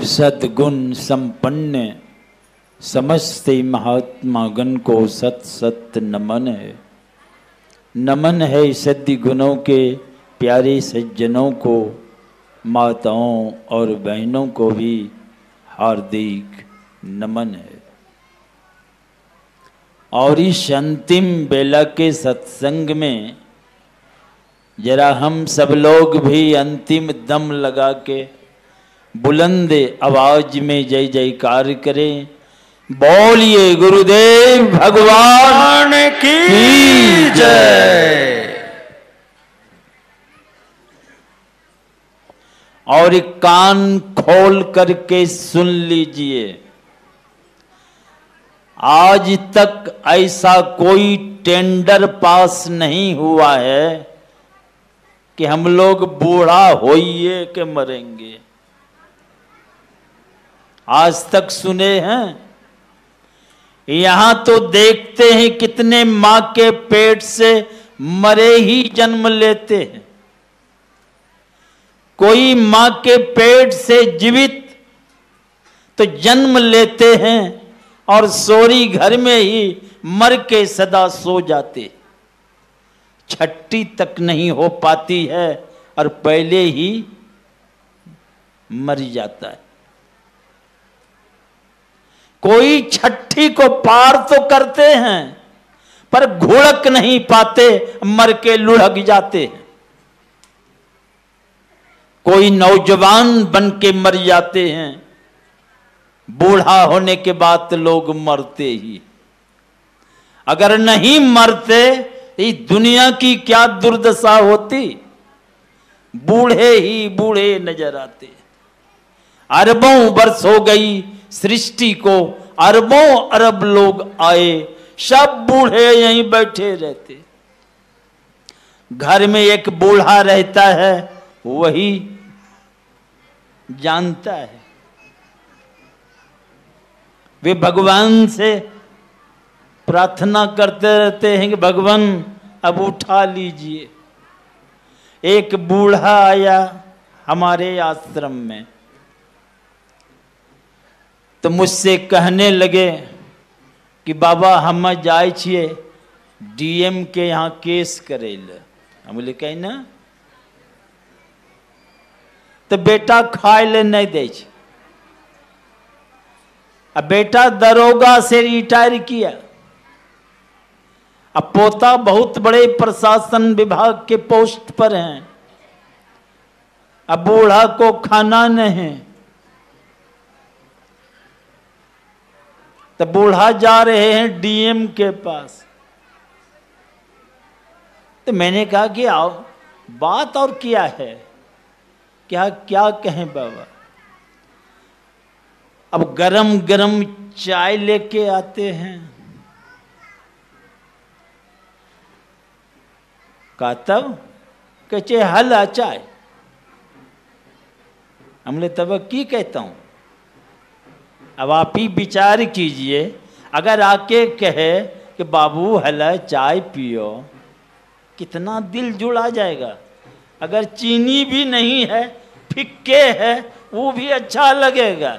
सद्गुण संपन्न समस्त महात्मागण को सत सत नमन है। नमन है सद्य गुणों के प्यारे सज्जनों को, माताओं और बहनों को भी हार्दिक नमन है। और इस अंतिम बेला के सत्संग में जरा हम सब लोग भी अंतिम दम लगा के बुलंद आवाज में जय जयकार करें। बोलिए गुरुदेव भगवान की जय। और कान खोल करके सुन लीजिए, आज तक ऐसा कोई टेंडर पास नहीं हुआ है कि हम लोग बूढ़ा होइए के मरेंगे। आज तक सुने हैं? यहां तो देखते हैं कितने मां के पेट से मरे ही जन्म लेते हैं। कोई मां के पेट से जीवित तो जन्म लेते हैं और सोरी घर में ही मर के सदा सो जाते। छठी तक नहीं हो पाती है और पहले ही मर जाता है। कोई छठी को पार तो करते हैं पर घुड़क नहीं पाते, मर के लुढ़क जाते हैं। कोई नौजवान बन के मर जाते हैं, बूढ़ा होने के बाद लोग मरते ही। अगर नहीं मरते इस दुनिया की क्या दुर्दशा होती। बूढ़े ही बूढ़े नजर आते। अरबों वर्ष हो गई सृष्टि को, अरबों अरब लोग आए, सब बूढ़े यहीं बैठे रहते। घर में एक बूढ़ा रहता है, वही जानता है। वे भगवान से प्रार्थना करते रहते हैं कि भगवान अब उठा लीजिए। एक बूढ़ा आया हमारे आश्रम में तो मुझसे कहने लगे कि बाबा हम जाए छिए डीएम के यहाँ केस करे ले। हम बोले कहीं ना, तो बेटा खाए ले नहीं दे। अब बेटा दरोगा से रिटायर किया, अब पोता बहुत बड़े प्रशासन विभाग के पोस्ट पर हैं। अब बूढ़ा को खाना नहीं, तो बूढ़ा जा रहे हैं डीएम के पास। तो मैंने कहा कि आओ बात और क्या है, क्या क्या कहें बाबा। अब गरम गरम चाय लेके आते हैं। का तब कहे हल चाय। हमने तब की कहता हूं। अब आप ही विचार कीजिए, अगर आके कहे कि बाबू हला चाय पियो, कितना दिल जुड़ा जाएगा। अगर चीनी भी नहीं है, फिक्के है, वो भी अच्छा लगेगा।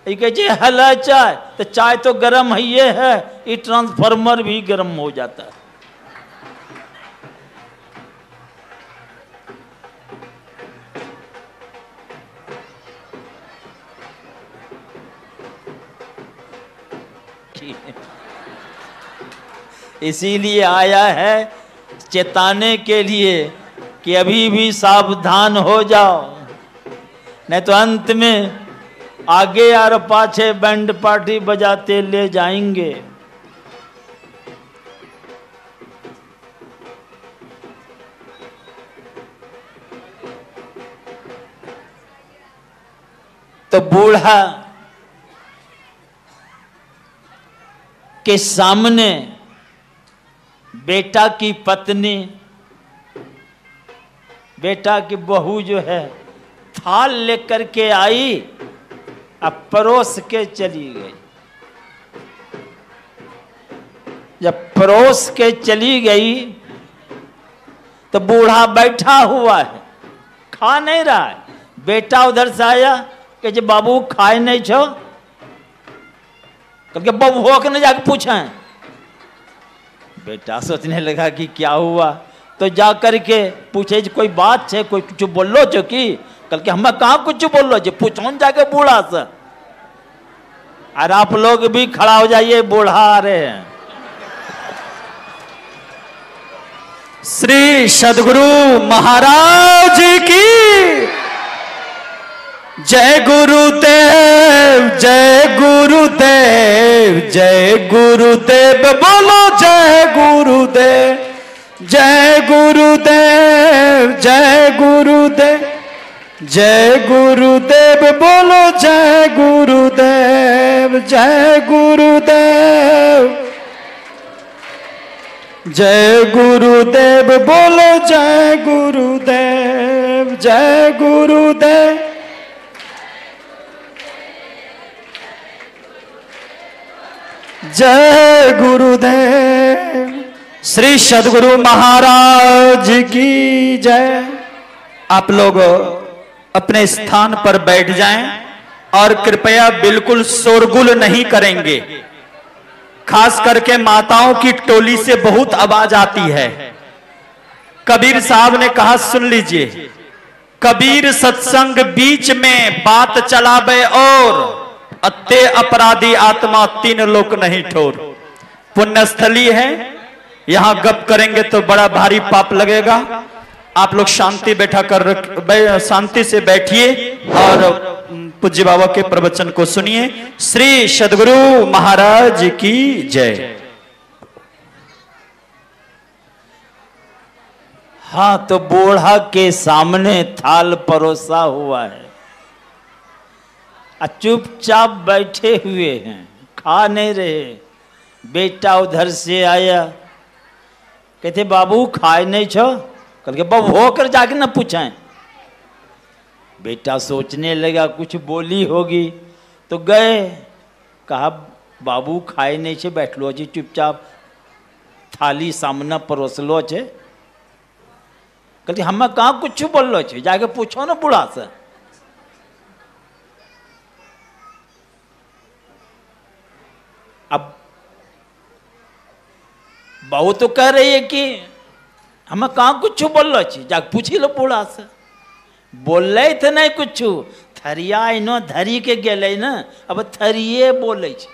ये कहे हला चाय, तो चाय तो गर्म है, ये है, ये ट्रांसफार्मर भी गर्म हो जाता है। इसीलिए आया है चेताने के लिए कि अभी भी सावधान हो जाओ, नहीं तो अंत में आगे और पाछे बैंड पार्टी बजाते ले जाएंगे। तो बूढ़ा के सामने बेटा की पत्नी, बेटा की बहू जो है थाल लेकर के आई, अब परोस के चली गई। जब परोस के चली गई तो बूढ़ा बैठा हुआ है, खा नहीं रहा है। बेटा उधर से आया, कि बाबू खाए नहीं छो? कल के बाबू हो के नहीं जाके पूछे। बेटा सोचने लगा कि क्या हुआ, तो जा करके पूछे कोई बात है, कोई कुछ बोलो जो कि? कल के हमें कहाँ कुछ बोलो जो, पूछो जाके बूढ़ा से। और आप लोग भी खड़ा हो जाइए, बूढ़ा आ रहे हैं। श्री सद्गुरु महाराज की जय गुरुदेव, जय गुरुदेव, जय गुरुदेव, बोलो जय गुरुदेव, जय गुरुदेव, जय गुरुदेव, जय गुरुदेव, बोलो जय गुरुदेव, जय गुरुदेव, जय गुरुदेव, बोलो जय गुरुदेव, जय गुरुदेव, जय गुरुदेव। श्री सद्गुरु महाराज की जय। आप लोग अपने स्थान पर बैठ जाएं और कृपया बिल्कुल शोरगुल नहीं करेंगे। खास करके माताओं की टोली से बहुत आवाज आती है। कबीर साहब ने कहा, सुन लीजिए, कबीर सत्संग बीच में बात चलावे और अत्ते अपराधी आत्मा तीन लोक नहीं ठोर। पुण्यस्थली है, यहां गप करेंगे तो बड़ा भारी पाप लगेगा। आप लोग शांति शांति से बैठिए और पूज्य बाबा के प्रवचन को सुनिए। श्री सद्गुरु महाराज की जय। हाँ, तो बूढ़ा के सामने थाल परोसा हुआ है, चुपचाप बैठे हुए हैं, खा नहीं रहे। बेटा उधर से आया, कहते बाबू खाए नहीं छो? कल के बाबू होकर जाके ना पूछें। बेटा सोचने लगा कुछ बोली होगी, तो गए, कहा बाबू खाए नहीं छे, बैठ लो जी चुपचाप, थाली सामने परोस लो छे। कहते हमें कहाँ कुछ बोल लो छे, जाके पूछो ना बूढ़ा से। अब बहू तो कह रही है कि हमें कहाँ कुछ बोल लो छे, जाके पूछी लो बूढ़ा से। बोले थे नहीं कुछ, थरिया नो धरी के गेले ना, अब थरिये बोले छे।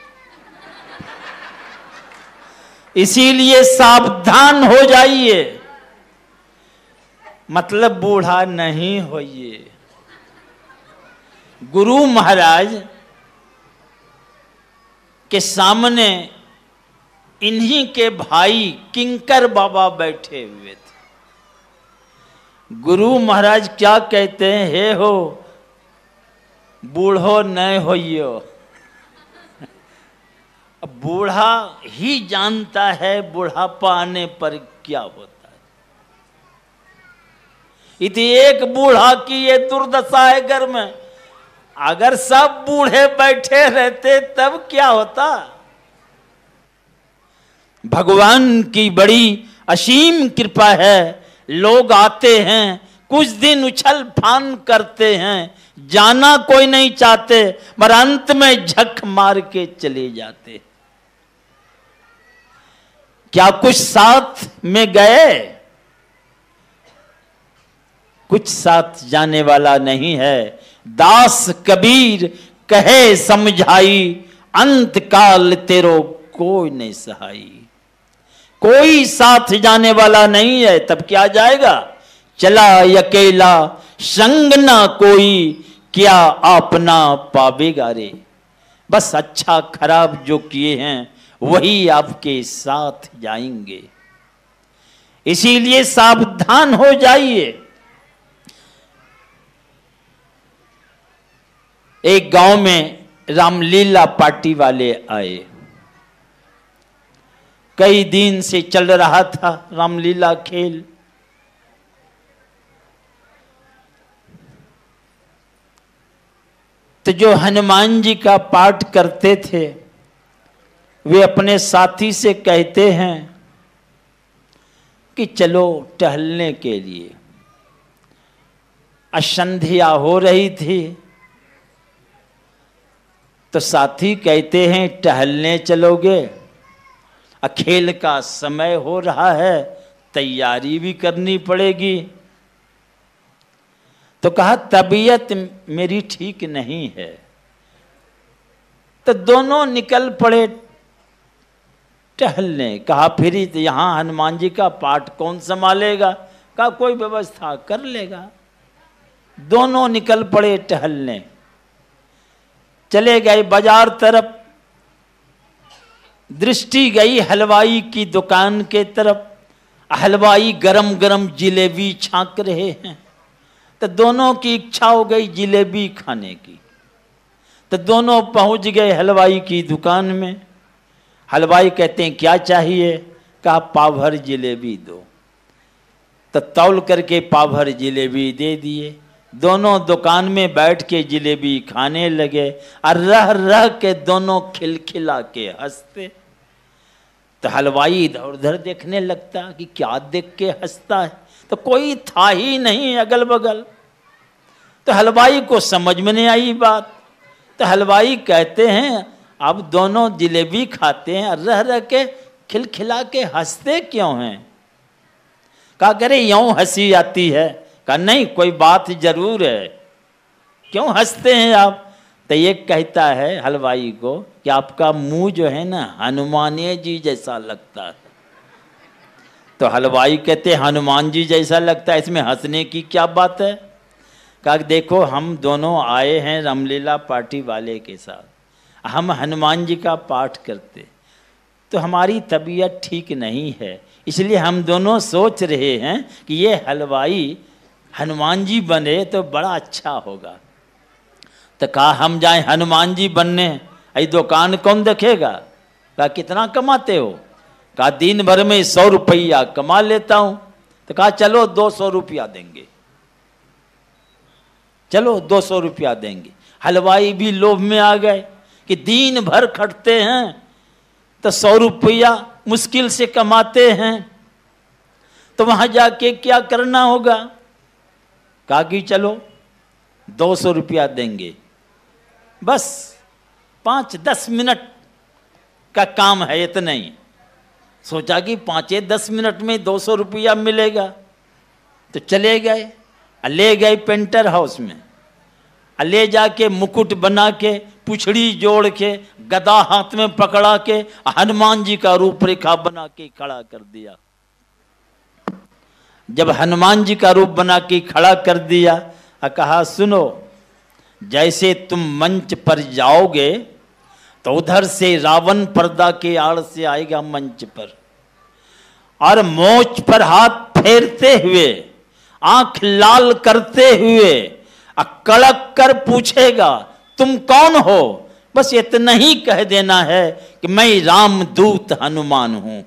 इसीलिए सावधान हो जाइए, मतलब बूढ़ा नहीं होइए। गुरु महाराज के सामने इन्हीं के भाई किंकर बाबा बैठे हुए थे। गुरु महाराज क्या कहते हैं, हे हो बूढ़ो नहीं होइयो। अब बूढ़ा ही जानता है बुढ़ापा आने पर क्या होता है। इतनी एक बूढ़ा की ये दुर्दशा है घर में। अगर सब बूढ़े बैठे रहते तब क्या होता। भगवान की बड़ी असीम कृपा है, लोग आते हैं, कुछ दिन उछल फान करते हैं, जाना कोई नहीं चाहते, पर अंत में झक मार के चले जाते। क्या कुछ साथ में गए? कुछ साथ जाने वाला नहीं है। दास कबीर कहे समझाई, अंत काल तेरो कोई नहीं सहाई। कोई साथ जाने वाला नहीं है, तब क्या जाएगा। चला अकेला संग ना कोई, क्या अपना पावेगा रे। बस अच्छा खराब जो किए हैं वही आपके साथ जाएंगे। इसीलिए सावधान हो जाइए। एक गांव में रामलीला पार्टी वाले आए। कई दिन से चल रहा था रामलीला खेल। तो जो हनुमान जी का पाठ करते थे वे अपने साथी से कहते हैं कि चलो टहलने के लिए। संध्या हो रही थी, तो साथी कहते हैं टहलने चलोगे? खेल का समय हो रहा है, तैयारी भी करनी पड़ेगी। तो कहा तबीयत मेरी ठीक नहीं है। तो दोनों निकल पड़े टहलने। कहा फिर यहां हनुमान जी का पाठ कौन संभालेगा? कहा कोई व्यवस्था कर लेगा। दोनों निकल पड़े टहलने। चले गए बाजार तरफ। दृष्टि गई हलवाई की दुकान के तरफ। हलवाई गरम गरम जिलेबी छांक रहे हैं। तो दोनों की इच्छा हो गई जिलेबी खाने की। तो दोनों पहुंच गए हलवाई की दुकान में। हलवाई कहते हैं क्या चाहिए? कहा पाव भर जिलेबी दो। तो तौल करके पाव भर जिलेबी दे दिए। दोनों दुकान में बैठ के जिलेबी खाने लगे और रह रह के दोनों खिलखिला के हंसते। तो हलवाई इधर उधर देखने लगता कि क्या देख के हंसता है। तो कोई था ही नहीं अगल बगल। तो हलवाई को समझ में नहीं आई बात। तो हलवाई कहते हैं अब दोनों जिलेबी खाते हैं और रह रह के खिलखिला के हंसते क्यों हैं? कहा करे यूं हंसी आती है। कहा नहीं कोई बात जरूर है, क्यों हंसते हैं आप? तो ये कहता है हलवाई को कि आपका मुंह जो है ना हनुमान जी जैसा लगता है। तो हलवाई कहते हनुमान जी जैसा लगता है, इसमें हंसने की क्या बात है? कहा देखो हम दोनों आए हैं रामलीला पार्टी वाले के साथ, हम हनुमान जी का पाठ करते, तो हमारी तबीयत ठीक नहीं है, इसलिए हम दोनों सोच रहे हैं कि ये हलवाई हनुमान जी बने तो बड़ा अच्छा होगा। तो कहा हम जाएं हनुमान जी बनने, ऐ दुकान कौन देखेगा? कहा कितना कमाते हो? कहा दिन भर में 100 रुपया कमा लेता हूं। तो कहा चलो 200 रुपया देंगे, चलो 200 रुपया देंगे। हलवाई भी लोभ में आ गए कि दिन भर खटते हैं तो 100 रुपया मुश्किल से कमाते हैं, तो वहां जाके क्या करना होगा? कहा कि चलो 200 रुपया देंगे, बस 5-10 मिनट का काम है, इतना ही। सोचा कि 5-10 मिनट में 200 रुपया मिलेगा। तो चले गए, ले गए पेंटर हाउस में, ले जाके मुकुट बना के पुछड़ी जोड़ के गदा हाथ में पकड़ा के हनुमान जी का रूपरेखा बना के खड़ा कर दिया। जब हनुमान जी का रूप बना के खड़ा कर दिया, कहा सुनो, जैसे तुम मंच पर जाओगे तो उधर से रावण पर्दा के आड़ से आएगा मंच पर, और मोछ पर हाथ फेरते हुए, आंख लाल करते हुए कड़क कर पूछेगा तुम कौन हो? बस इतना ही कह देना है कि मैं रामदूत हनुमान हूं।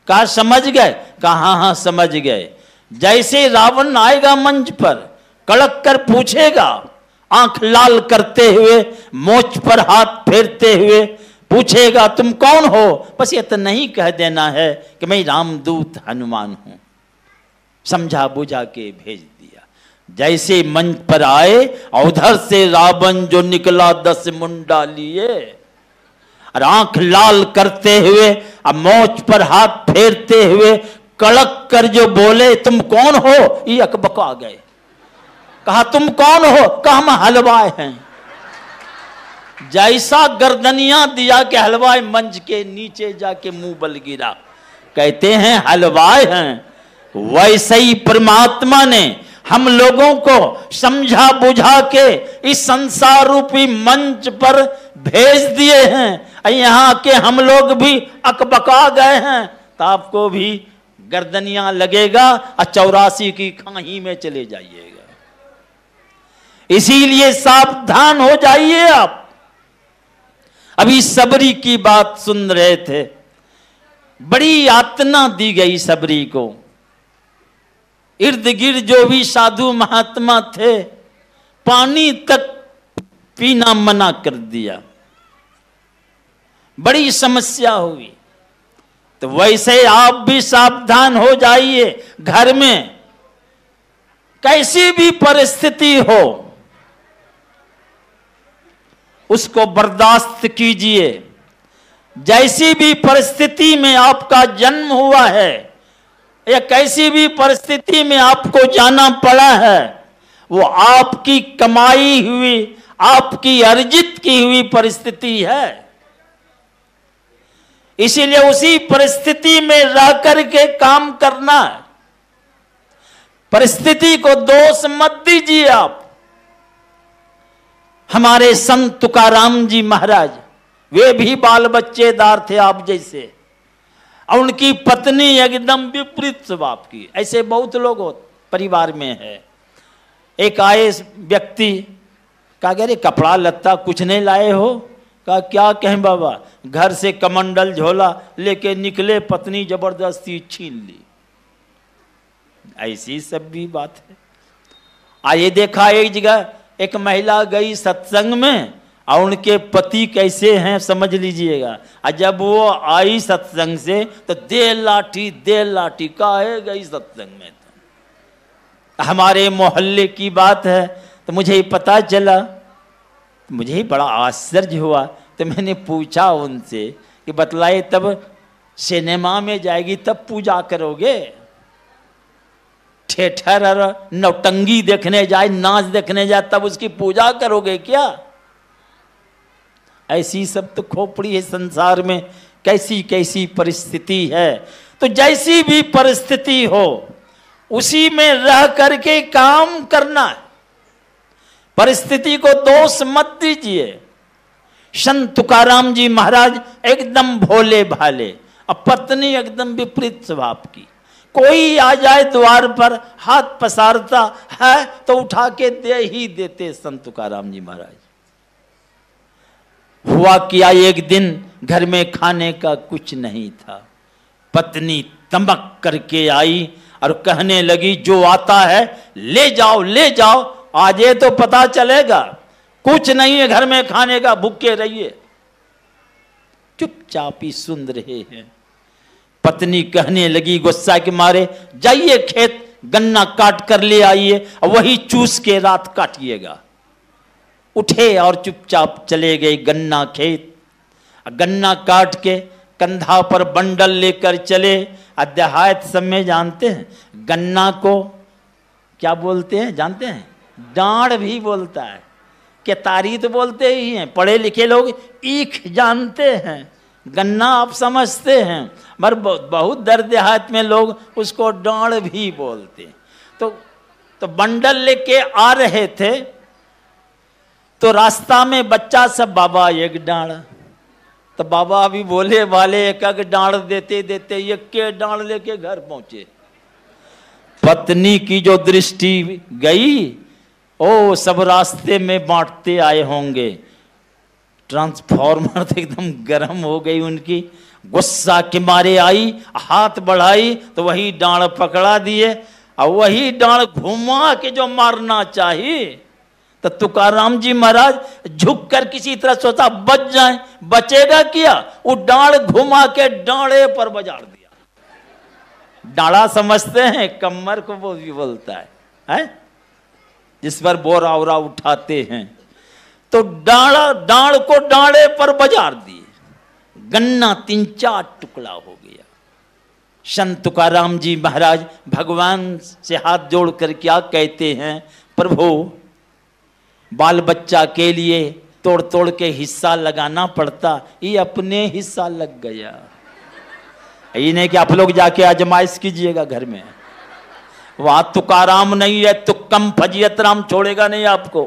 कहा समझ गए? कहा हाँ हाँ समझ गए। जैसे रावण आएगा मंच पर, कड़क कर पूछेगा, आंख लाल करते हुए, मोछ पर हाथ फेरते हुए पूछेगा तुम कौन हो? बस इतना ही कह देना है कि मैं रामदूत हनुमान हूं। समझा बुझा के भेज दिया। जैसे मंच पर आए और उधर से रावण जो निकला 10 मुंडा लिए, और आंख लाल करते हुए और मोछ पर हाथ फेरते हुए कड़क कर जो बोले तुम कौन हो? ये अकबका गए। कहा तुम कौन हो? कहा हम हलवाई हैं। जैसा गर्दनिया दिया कि हलवाई मंच के नीचे जाके मुंह बल गिरा। कहते हैं हलवाई हैं, वैसे ही परमात्मा ने हम लोगों को समझा बुझा के इस संसार रूपी मंच पर भेज दिए हैं। यहाँ के हम लोग भी अकबका गए हैं, तो आपको भी गर्दनियां लगेगा और 84 की खाई में चले जाइएगा। इसीलिए सावधान हो जाइए आप। अभी सबरी की बात सुन रहे थे, बड़ी यातना दी गई सबरी को। इर्द गिर्द जो भी साधु महात्मा थे, पानी तक पीना मना कर दिया। बड़ी समस्या हुई। तो वैसे आप भी सावधान हो जाइए। घर में कैसी भी परिस्थिति हो, उसको बर्दाश्त कीजिए। जैसी भी परिस्थिति में आपका जन्म हुआ है या कैसी भी परिस्थिति में आपको जाना पड़ा है, वो आपकी कमाई हुई, आपकी अर्जित की हुई परिस्थिति है। इसीलिए उसी परिस्थिति में रह करके काम करना है। परिस्थिति को दोष मत दीजिए आप। हमारे संत तुकाराम जी महाराज, वे भी बाल बच्चेदार थे आप जैसे, और उनकी पत्नी एकदम विपरीत स्वभाव की। ऐसे बहुत लोग परिवार में है। एक आए व्यक्ति, कहा अरे कपड़ा लत्ता कुछ नहीं लाए हो? कहा क्या कहें बाबा, घर से कमंडल झोला लेके निकले, पत्नी जबरदस्ती छीन ली। ऐसी सब भी बात है। आइए देखा एक जगह एक महिला गई सत्संग में, और उनके पति कैसे हैं समझ लीजिएगा। और जब वो आई सत्संग से तो दे लाठी काहे गई सत्संग में। तो हमारे मोहल्ले की बात है, तो मुझे ही पता चला, मुझे ही बड़ा आश्चर्य हुआ। तो मैंने पूछा उनसे कि बतलाए, तब सिनेमा में जाएगी तब पूजा करोगे? थिएटर और नौटंगी देखने जाए, नाच देखने जाए, तब उसकी पूजा करोगे क्या? ऐसी सब तो खोपड़ी है संसार में। कैसी कैसी परिस्थिति है। तो जैसी भी परिस्थिति हो उसी में रह करके काम करना है। परिस्थिति को दोष मत दीजिए। संत तुकाराम जी महाराज एकदम भोले भाले, और पत्नी एकदम विपरीत स्वभाव की। कोई आ जाए द्वार पर, हाथ पसारता है तो उठा के दे ही देते संत तुकाराम जी महाराज। हुआ क्या, एक दिन घर में खाने का कुछ नहीं था। पत्नी तमक करके आई और कहने लगी, जो आता है ले जाओ ले जाओ, आज ये तो पता चलेगा कुछ नहीं है घर में खाने का, भूखे रहिए। चुपचाप ही सुन रहे हैं। पत्नी कहने लगी गुस्सा के मारे, जाइए खेत गन्ना काट कर ले आइए, वही चूस के रात काटिएगा। उठे और चुपचाप चले गए गन्ना खेत। गन्ना काट के कंधा पर बंडल लेकर चले। देहात सब में जानते हैं गन्ना को क्या बोलते हैं, जानते हैं? डांड भी बोलता है। केतारी तो बोलते ही हैं, पढ़े लिखे लोग ईख जानते हैं। गन्ना आप समझते हैं, मगर बहुत दर देहात में लोग उसको डांड भी बोलते हैं। तो बंडल लेके आ रहे थे, तो रास्ता में बच्चा सब, बाबा एक डांड। तो बाबा अभी बोले वाले एक एक डांड देते देते एक के डांड लेके घर पहुंचे। पत्नी की जो दृष्टि गई, ओ सब रास्ते में बांटते आए होंगे। ट्रांसफॉर्मर तो एकदम गर्म हो गई उनकी। गुस्सा के मारे आई, हाथ बढ़ाई तो वही डांड पकड़ा दिए, और वही डांड घुमा के जो मारना चाहिए, तो तुकाराम जी महाराज झुक कर किसी तरह सोचा बच जाए। बचेगा क्या, वो डांड घुमा के डांडे पर बजार दिया। डांडा समझते हैं, कमर को वो भी बोलता है? जिस पर बोरा ओरा उठाते हैं। तो डांड को डांडे पर बजार दिए। गन्ना 3-4 टुकड़ा हो गया। संत तुकाराम जी महाराज भगवान से हाथ जोड़कर क्या कहते हैं, प्रभु बाल बच्चा के लिए तोड़ तोड़ के हिस्सा लगाना पड़ता, ये अपने हिस्सा लग गया। ये नहीं कि आप लोग जाके आजमाइश कीजिएगा घर में। वहां तुकाराम नहीं है, तुक्कम फजियत राम छोड़ेगा नहीं आपको।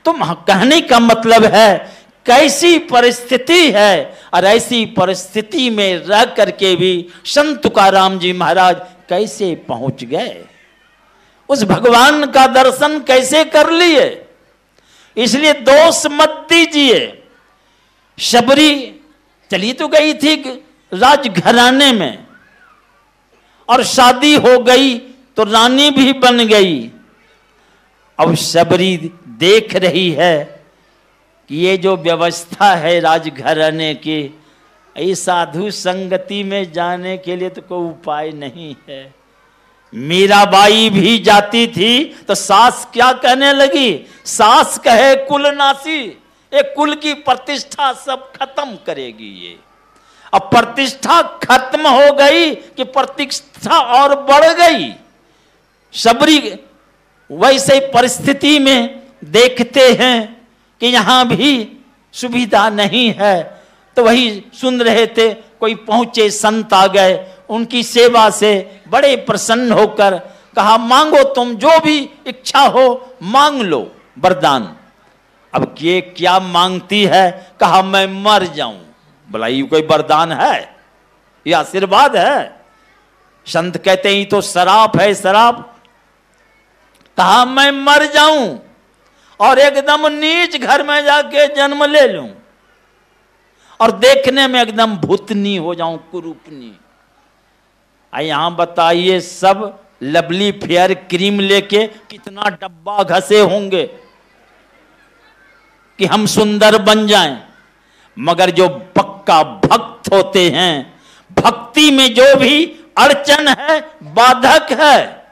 तुम कहने का मतलब है कैसी परिस्थिति है, और ऐसी परिस्थिति में रह करके भी संत तुकाराम जी महाराज कैसे पहुंच गए, उस भगवान का दर्शन कैसे कर लिए। इसलिए दोष मत दीजिए। शबरी चली तो गई थी राजघराने में, और शादी हो गई तो रानी भी बन गई। अब शबरी देख रही है कि ये जो व्यवस्था है राजघराने की, इस साधु संगति में जाने के लिए तो कोई उपाय नहीं है। मीराबाई भी जाती थी तो सास क्या कहने लगी, सास कहे कुल नासी, एक कुल की प्रतिष्ठा सब खत्म करेगी ये। अब प्रतिष्ठा खत्म हो गई कि प्रतिष्ठा और बढ़ गई। सबरी वैसे परिस्थिति में देखते हैं कि यहां भी सुविधा नहीं है, तो वही सुन रहे थे, कोई पहुंचे संत आ गए, उनकी सेवा से बड़े प्रसन्न होकर कहा मांगो तुम जो भी इच्छा हो मांग लो वरदान। अब ये क्या मांगती है, कहा मैं मर जाऊं। बोला ये कोई वरदान है, ये आशीर्वाद है? संत कहते हैं तो शराप है, शराप। कहा मैं मर जाऊं और एकदम नीच घर में जाके जन्म ले लूं और देखने में एकदम भूतनी हो जाऊं, कुरूपनी। यहां बताइए सब लवली फेयर क्रीम लेके कितना डब्बा घसे होंगे कि हम सुंदर बन जाएं, मगर जो पक्का भक्त होते हैं, भक्ति में जो भी अड़चन है, बाधक है,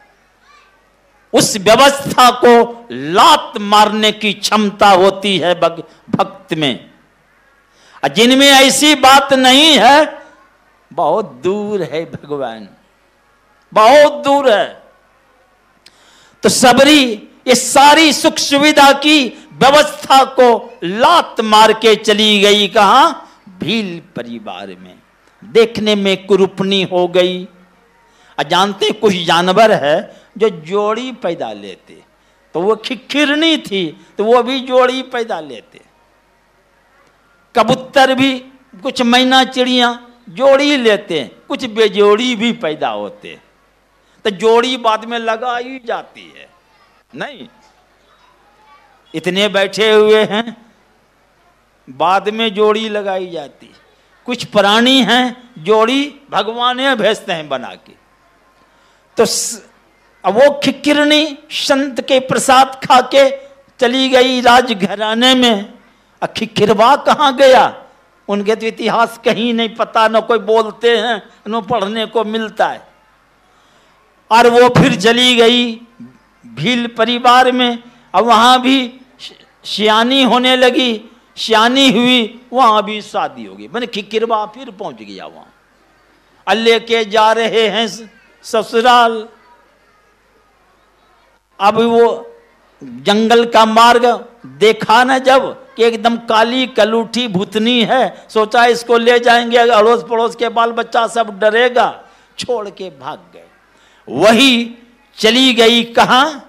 उस व्यवस्था को लात मारने की क्षमता होती है भक्त में। जिनमें ऐसी बात नहीं है, बहुत दूर है भगवान, बहुत दूर है। तो सबरी ये सारी सुख सुविधा की व्यवस्था को लात मार के चली गई, कहां? भील परिवार में। देखने में कुरूपनी हो गई। जानते कुछ जानवर है जो जोड़ी पैदा लेते, तो वो खिखिरनी थी तो वो भी जोड़ी पैदा लेते। कबूतर भी, कुछ मैना चिड़िया जोड़ी लेते हैं, कुछ बेजोड़ी भी पैदा होते, तो जोड़ी बाद में लगा ही जाती है। नहीं, इतने बैठे हुए हैं, बाद में जोड़ी लगाई जाती। कुछ प्राणी हैं जोड़ी भगवान भेजते हैं बना के। तो अब वो खिकिरनी संत के प्रसाद खा के चली गई राजघराने में। खिखिरवा कहाँ गया? उनके तो इतिहास कहीं नहीं पता, न कोई बोलते हैं न पढ़ने को मिलता है। और वो फिर चली गई भील परिवार में। अब वहां भी सियानी होने लगी, सियानी हुई, वहां भी शादी होगी। मैंने खिखिरवा फिर पहुंच गया वहां। अल्ले के जा रहे हैं ससुराल। अब वो जंगल का मार्ग देखा न जब कि एकदम काली कलूठी भूतनी है, सोचा इसको ले जाएंगे, अड़ोस पड़ोस के बाल बच्चा सब डरेगा, छोड़ के भाग गए। वही चली गई कहां?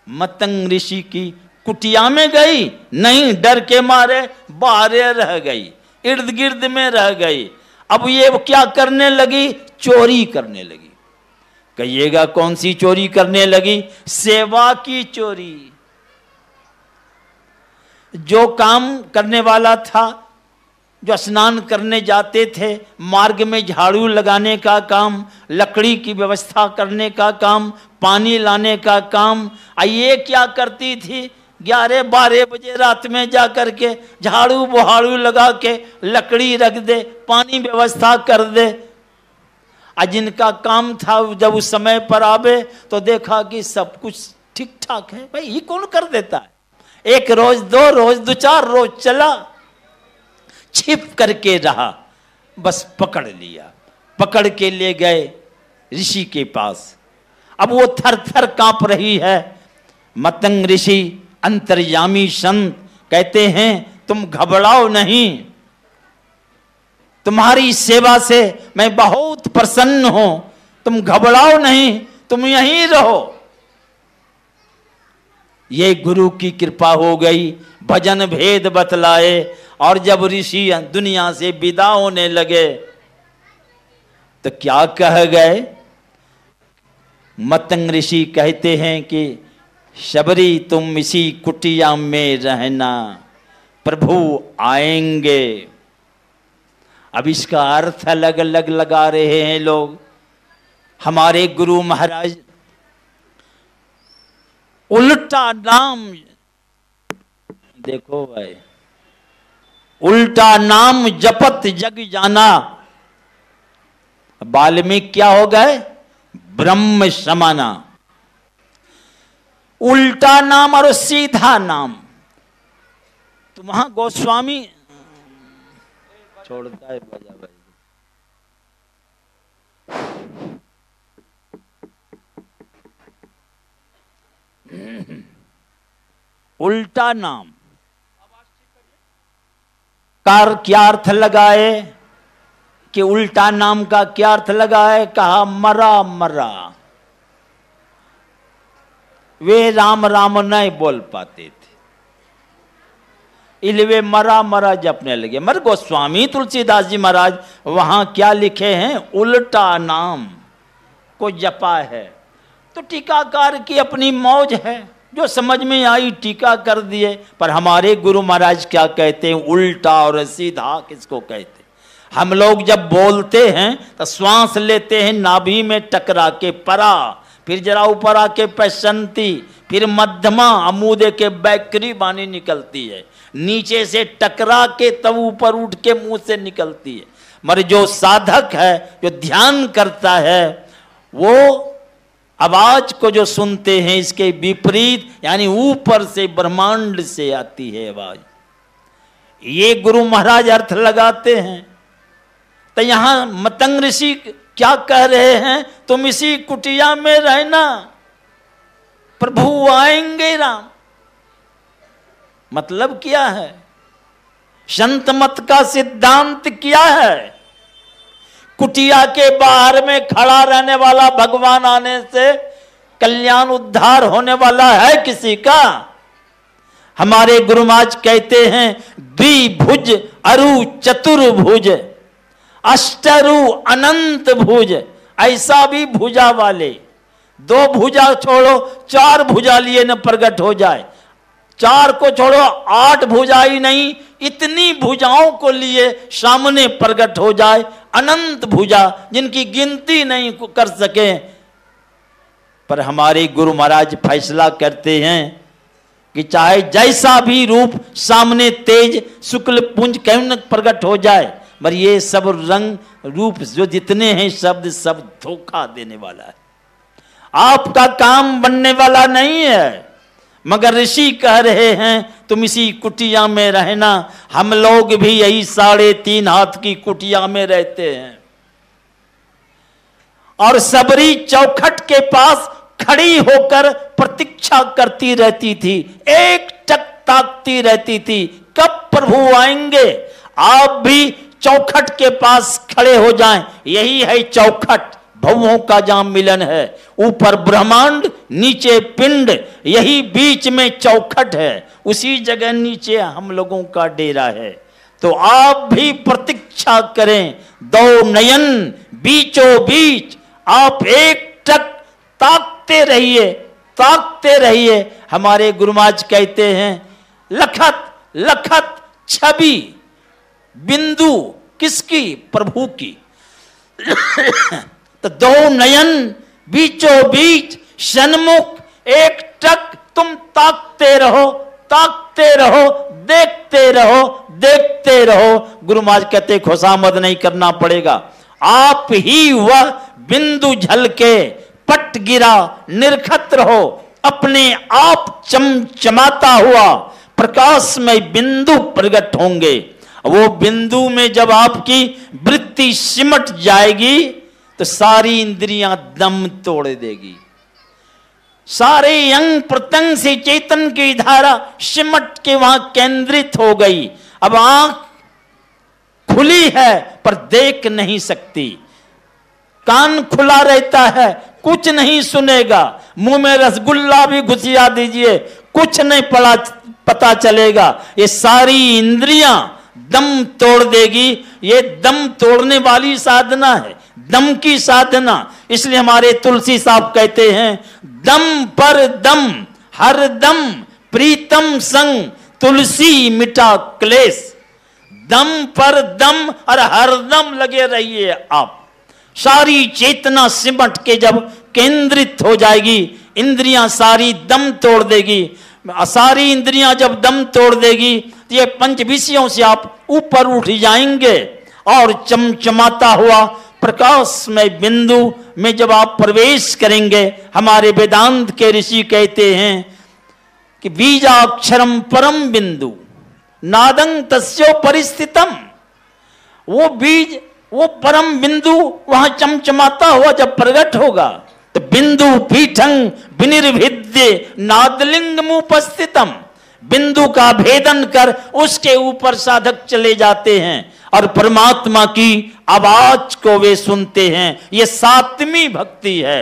मतंग ऋषि की कुटिया में गई। नहीं, डर के मारे बाहर रह गई, इर्द गिर्द में रह गई। अब ये क्या करने लगी? चोरी करने लगी। कहिएगा कौन सी चोरी करने लगी? सेवा की चोरी। जो काम करने वाला था, जो स्नान करने जाते थे, मार्ग में झाड़ू लगाने का काम, लकड़ी की व्यवस्था करने का काम, पानी लाने का काम, ये क्या करती थी? 11-12 बजे रात में जा करके झाड़ू बुहाड़ू लगा के लकड़ी रख दे, पानी व्यवस्था कर दे। जिनका काम था जब उस समय पर आवे तो देखा कि सब कुछ ठीक ठाक है। भाई ये कौन कर देता है? एक रोज, 2 रोज, 2-4 रोज चला, छिप करके रहा, बस पकड़ लिया। पकड़ के ले गए ऋषि के पास। अब वो थर थर कांप रही है। मतंग ऋषि अंतर्यामी संत कहते हैं तुम घबराओ नहीं, तुम्हारी सेवा से मैं बहुत प्रसन्न हूं, तुम घबराओ नहीं, तुम यहीं रहो। ये गुरु की कृपा हो गई। भजन भेद बतलाए और जब ऋषि दुनिया से विदा होने लगे तो क्या कह गए? मतंग ऋषि कहते हैं कि शबरी तुम इसी कुटिया में रहना, प्रभु आएंगे। अब इसका अर्थ अलग अलग लगा रहे हैं लोग। हमारे गुरु महाराज उल्टा नाम, देखो भाई, उल्टा नाम जपत जग जाना। वाल्मीकि क्या हो गए? ब्रह्म समाना। उल्टा नाम और सीधा नाम। तो वहां गोस्वामी छोड़ता है बजा भाई। उल्टा नाम का क्या अर्थ लगाए कि उल्टा नाम का क्या अर्थ लगाए? कहा मरा मरा। वे राम राम नहीं बोल पाते थे, इलवे मरा मरा जपने लगे। मर गोस्वामी तुलसीदास जी महाराज वहां क्या लिखे हैं? उल्टा नाम को जपा है। तो टीकाकार की अपनी मौज है, जो समझ में आई टीका कर दिए। पर हमारे गुरु महाराज क्या कहते हैं? उल्टा और सीधा किसको कहते? हम लोग जब बोलते हैं तो श्वास लेते हैं नाभि में टकरा के परा, फिर जरा ऊपर आके पैसंती, फिर मध्यमा अमूदे के बैकरी बानी निकलती है, नीचे से टकरा के तब ऊपर उठ के मुंह से निकलती है। मगर जो साधक है, जो ध्यान करता है, वो आवाज को जो सुनते हैं इसके विपरीत, यानी ऊपर से ब्रह्मांड से आती है आवाज। ये गुरु महाराज अर्थ लगाते हैं। तो यहां मतंग ऋषि क्या कह रहे हैं? तुम इसी कुटिया में रहना, प्रभु आएंगे राम। मतलब क्या है? संत मत का सिद्धांत क्या है? कुटिया के बाहर में खड़ा रहने वाला भगवान आने से कल्याण उद्धार होने वाला है किसी का? हमारे गुरु महाराज कहते हैं द्विभुज अरु चतुर्भुज अष्टरु अनंत भुज। ऐसा भी भुजा वाले, दो भुजा छोड़ो चार भुजा लिए न प्रकट हो जाए, चार को छोड़ो आठ भुजा ही नहीं, इतनी भुजाओं को लिए सामने प्रकट हो जाए। अनंत भुजा जिनकी गिनती नहीं कर सके। पर हमारे गुरु महाराज फैसला करते हैं कि चाहे जैसा भी रूप सामने तेज शुक्ल पुंज क्यों न प्रकट हो जाए, पर ये सब रंग रूप जो जितने हैं शब्द सब धोखा देने वाला है, आपका काम बनने वाला नहीं है। मगर ऋषि कह रहे हैं तुम इसी कुटिया में रहना। हम लोग भी यही 3.5 हाथ की कुटिया में रहते हैं। और सबरी चौखट के पास खड़ी होकर प्रतीक्षा करती रहती थी, एक टक ताकती रहती थी, कब प्रभु आएंगे। आप भी चौखट के पास खड़े हो जाएं। यही है चौखट, भवों का जहां मिलन है। ऊपर ब्रह्मांड, नीचे पिंड, यही बीच में चौखट है। उसी जगह नीचे हम लोगों का डेरा है। तो आप भी प्रतीक्षा करें, दो नयन बीचों बीच आप एक टक ताकते रहिए, ताकते रहिए। हमारे गुरु महाराज कहते हैं लखत लखत छवि बिंदु किसकी? प्रभु की। तो दो नयन बीचों बीच सन्मुख एक टक तुम ताकते रहो, ताकते रहो, देखते रहो, देखते रहो। गुरु महाराज कहते खुशामद नहीं करना पड़ेगा, आप ही वह बिंदु झलके पट गिरा निरखत रहो, अपने आप चमचमाता हुआ प्रकाशमय बिंदु प्रकट होंगे। वो बिंदु में जब आपकी वृत्ति सिमट जाएगी तो सारी इंद्रियां दम तोड़ देगी, सारे अंग प्रत्यंग से चेतन की धारा सिमट के वहां केंद्रित हो गई। अब आंख खुली है पर देख नहीं सकती, कान खुला रहता है कुछ नहीं सुनेगा, मुंह में रसगुल्ला भी घुसिया दीजिए कुछ नहीं पता चलेगा। ये सारी इंद्रियां दम तोड़ देगी। ये दम तोड़ने वाली साधना है, दम की साधना। इसलिए हमारे तुलसी साहब कहते हैं दम पर दम हर दम प्रीतम संग तुलसी मिटा क्लेश। दम पर दम और हर दम लगे रहिए आप। सारी चेतना सिमट के जब केंद्रित हो जाएगी, इंद्रियां सारी दम तोड़ देगी। सारी इंद्रियां जब दम तोड़ देगी तो ये पंच विषयों से आप ऊपर उठ जाएंगे और चमचमाता हुआ प्रकाशमय बिंदु में जब आप प्रवेश करेंगे, हमारे वेदांत के ऋषि कहते हैं कि बीजाक्षरम परम बिंदु नादं तस्यो परिस्थितम, वो बीज, वो परम बिंदु वहां चमचमाता हुआ जब प्रकट होगा तो बिंदु पीठं विनिर्भिद्य नादलिंगमुपस्थितम, बिंदु का भेदन कर उसके ऊपर साधक चले जाते हैं और परमात्मा की आवाज को वे सुनते हैं। ये सातवीं भक्ति है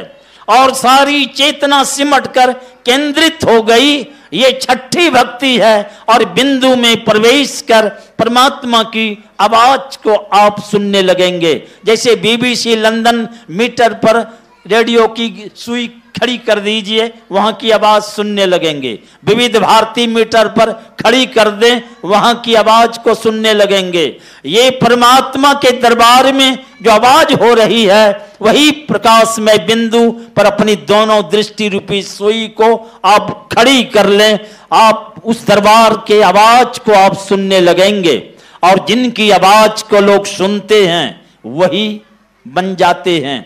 और सारी चेतना सिमट कर केंद्रित हो गई, ये छठी भक्ति है। और बिंदु में प्रवेश कर परमात्मा की आवाज को आप सुनने लगेंगे। जैसे BBC लंदन मीटर पर रेडियो की सुई खड़ी कर दीजिए, वहां की आवाज सुनने लगेंगे। विविध भारती मीटर पर खड़ी कर दें, वहां की आवाज को सुनने लगेंगे। ये परमात्मा के दरबार में जो आवाज हो रही है, वही प्रकाशमय बिंदु पर अपनी दोनों दृष्टि रूपी सुई को आप खड़ी कर लें, आप उस दरबार के आवाज को आप सुनने लगेंगे। और जिनकी आवाज को लोग सुनते हैं वही बन जाते हैं।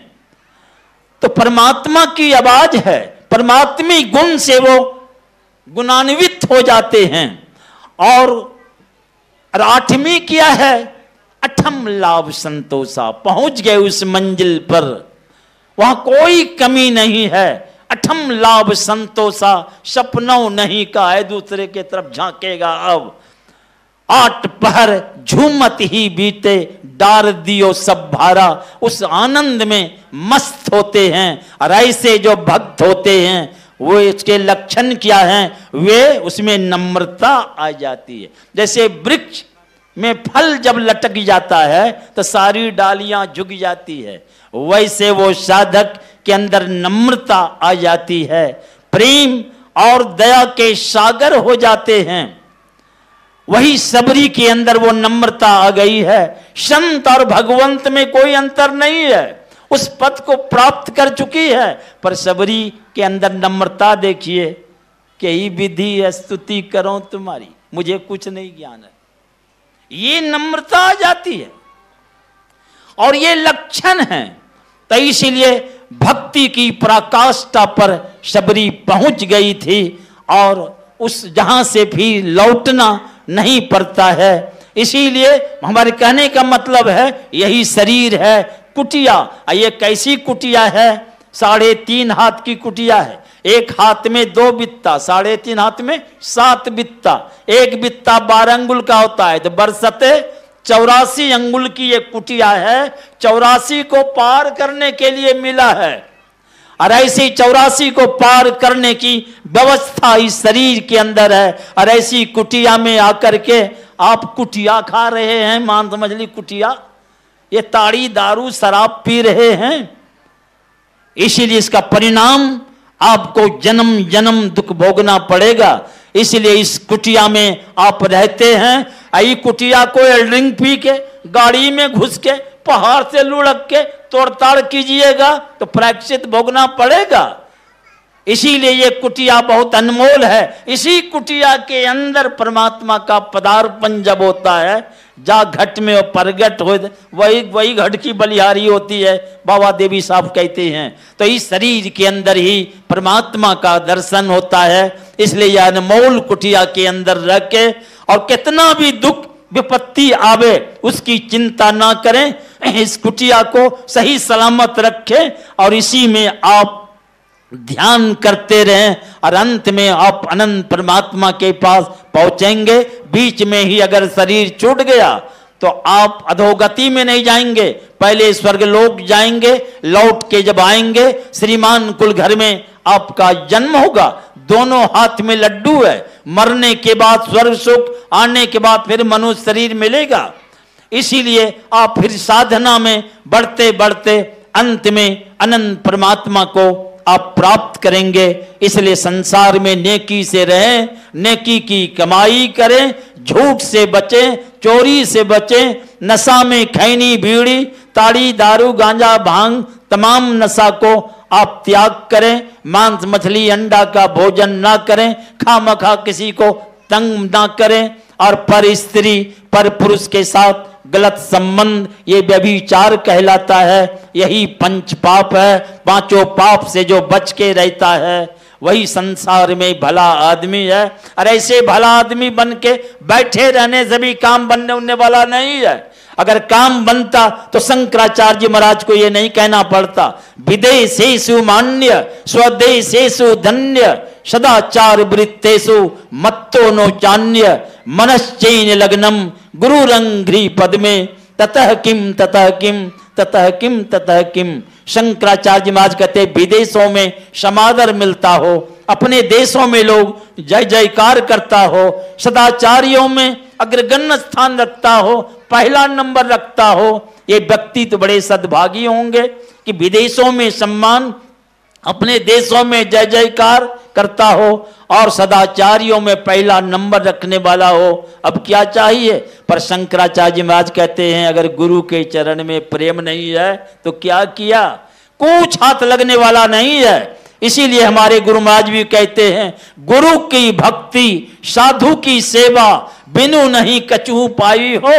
तो परमात्मा की आवाज है, परमात्मी गुण से वो गुणान्वित हो जाते हैं। और आठवीं क्या है? अठम लाभ संतोषा, पहुंच गए उस मंजिल पर, वहां कोई कमी नहीं है। अठम लाभ संतोषा, सपनों नहीं का है दूसरे के तरफ झांकेगा अब। 8 पहर झूमत ही बीते, डार दियो सब भारा, उस आनंद में मस्त होते हैं। और ऐसे जो भक्त होते हैं वो इसके लक्षण क्या हैं? वे उसमें नम्रता आ जाती है। जैसे वृक्ष में फल जब लटक जाता है तो सारी डालियां झुक जाती है, वैसे वो साधक के अंदर नम्रता आ जाती है, प्रेम और दया के सागर हो जाते हैं। वही सबरी के अंदर वो नम्रता आ गई है। संत और भगवंत में कोई अंतर नहीं है, उस पद को प्राप्त कर चुकी है। पर सबरी के अंदर नम्रता देखिए कि ही विधि स्तुति करो तुम्हारी, मुझे कुछ नहीं ज्ञान है, ये नम्रता आ जाती है और ये लक्षण है। तो इसीलिए भक्ति की पराकाष्ठा पर सबरी पहुंच गई थी और उस जहां से भी लौटना नहीं पड़ता है। इसीलिए हमारे कहने का मतलब है यही शरीर है कुटिया। ये कैसी कुटिया है? 3.5 हाथ की कुटिया है। एक हाथ में 2 बित्ता, 3.5 हाथ में 7 बित्ता, एक बित्ता 12 अंगुल का होता है, तो बरसते 84 अंगुल की ये कुटिया है। 84 को पार करने के लिए मिला है और ऐसी 84 को पार करने की व्यवस्था इस शरीर के अंदर है। और ऐसी कुटिया में आकर के आप कुटिया खा रहे हैं, मांस मछली कुटिया, ये ताड़ी दारू शराब पी रहे हैं। इसीलिए इसका परिणाम आपको जन्म जन्म दुख भोगना पड़ेगा। इसलिए इस कुटिया में आप रहते हैं। आई कुटिया को ड्रिंक पी के, गाड़ी में घुस के, पहाड़ से लुढ़क के तोड़ताड़ कीजिएगा तो प्रायश्चित भोगना पड़ेगा। इसीलिए ये कुटिया बहुत अनमोल है। इसी कुटिया के अंदर परमात्मा का पदार्पण जब होता है, जा घट में प्रगट हो, वही घट की बलिहारी होती है, बाबा देवी साहब कहते हैं। तो इस शरीर के अंदर ही परमात्मा का दर्शन होता है। इसलिए यह अनमोल कुटिया के अंदर रह के, और कितना भी दुख विपत्ति आवे उसकी चिंता ना करें, इस कुटिया को सही सलामत रखें और इसी में आप ध्यान करते रहें और अंत में आप अनंत परमात्मा के पास पहुंचेंगे। बीच में ही अगर शरीर छूट गया तो आप अधोगति में नहीं जाएंगे, पहले स्वर्गलोक जाएंगे। लौट के जब आएंगे श्रीमान कुल घर में आपका जन्म होगा, दोनों हाथ में लड्डू है। मरने के बाद स्वर्ग सुख, आने के बाद फिर मनुष्य शरीर मिलेगा। इसीलिए आप फिर साधना में बढ़ते बढ़ते अंत में अनंत परमात्मा को आप प्राप्त करेंगे। इसलिए संसार में नेकी से रहें, नेकी की कमाई करें, झूठ से बचें, चोरी से बचें, नशा में खैनी बीड़ी ताड़ी दारू गांजा भांग तमाम नशा को आप त्याग करें। मांस मछली अंडा का भोजन ना करें, खामखा किसी को तंग ना करें और पर स्त्री पर पुरुष के साथ गलत संबंध, ये व्यभिचार कहलाता है। यही पंच पाप है। पांचों पाप से जो बच के रहता है वही संसार में भला आदमी है। और ऐसे भला आदमी बन के बैठे रहने से भी काम बनने उनने वाला नहीं है। अगर काम बनता तो शंकराचार्य महाराज को ये नहीं कहना पड़ता, विदेशेषु मान्य स्वदेशेषु धन्य सदाचार वृत्तेषु मत्तो नो चान्य मनश्चैन लग्नम गुरुरंघ्रि पद में ततः किम ततः किम ततः किम ततः किम। शंकराचार्य महाराज कहते विदेशों में समादर मिलता हो, अपने देशों में लोग जय जयकार करता हो, सदाचारियों में अग्रगण्य स्थान रखता हो, पहला नंबर रखता हो, ये व्यक्ति तो बड़े सद्भागी होंगे कि विदेशों में सम्मान, अपने देशों में जय जयकार करता हो और सदाचारियों में पहला नंबर रखने वाला हो। अब क्या चाहिए? पर शंकराचार्य महाराज कहते हैं अगर गुरु के चरण में प्रेम नहीं है तो क्या किया, कुछ हाथ लगने वाला नहीं है। इसीलिए हमारे गुरु महाराज भी कहते हैं गुरु की भक्ति साधु की सेवा बिनु नहीं कछु पाई हो।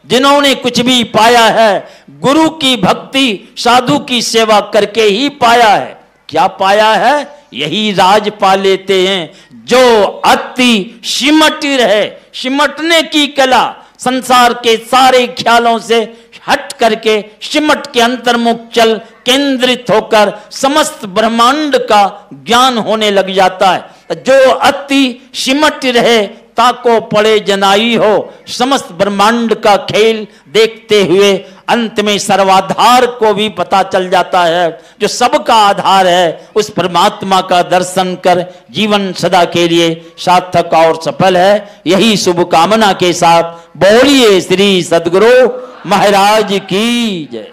जिन्होंने कुछ भी पाया है गुरु की भक्ति साधु की सेवा करके ही पाया है। क्या पाया है? यही राज पा लेते हैं। जो अति सिमट रहे, सिमटने की कला, संसार के सारे ख्यालों से हट करके सिमट के अंतर्मुख चल केंद्रित होकर समस्त ब्रह्मांड का ज्ञान होने लग जाता है। जो अति सिमट रहे ताको पड़े जनाई हो, समस्त ब्रह्मांड का खेल देखते हुए अंत में सर्वाधार को भी पता चल जाता है। जो सबका आधार है उस परमात्मा का दर्शन कर जीवन सदा के लिए सार्थक और सफल है। यही शुभकामना के साथ बोलिए श्री सद्गुरु महाराज की जय।